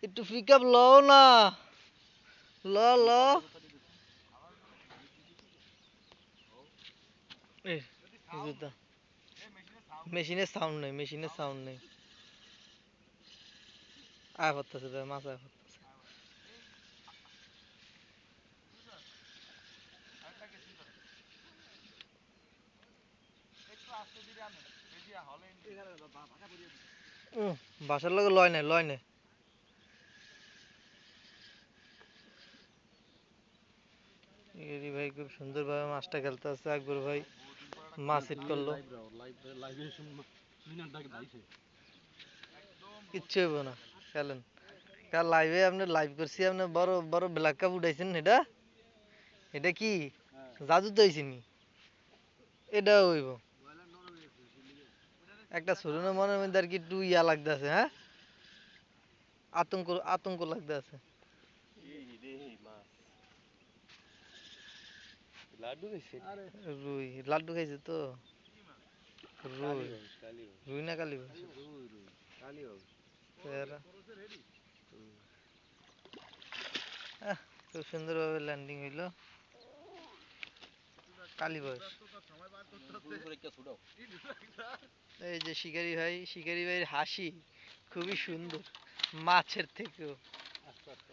একটু pick up লও না, ল ল। এই, মেশিনের সাউন্ড নেই, মেশিনের সাউন্ড নেই। আয় পড়তেছে ভাই, মাছ আয় পড়তেছে। বাসার লগে লয় নাই, লয় নাই। ইরি ভাই খুব সুন্দরভাবে মাছটা খেলতে আছে। আকবর ভাই মাছ হিট করলো, কিচ্ছু হইব না, খেলেন। কাল লাইভে আপনি লাইভ করছি, আপনি বড় বড় ব্ল্যাক কাপ উঠাইছেন। এটা এটা কি জাদু তো হইছিনি, এটা হইব। একটা ছোট মনের মধ্যে আর কি একটু ইয়া লাগতেছে, হ্যাঁ, আতঙ্ক আতঙ্ক লাগতেছে। রুই লাড্ডু খাইছে তো, রুই রুই না কালী খুব সুন্দর ভাবে ল্যান্ডিং হইলো কালী বয়স। এই যে শিকারি ভাই, শিকারি ভাইয়ের হাসি খুবই সুন্দর, মাছের থেকেও।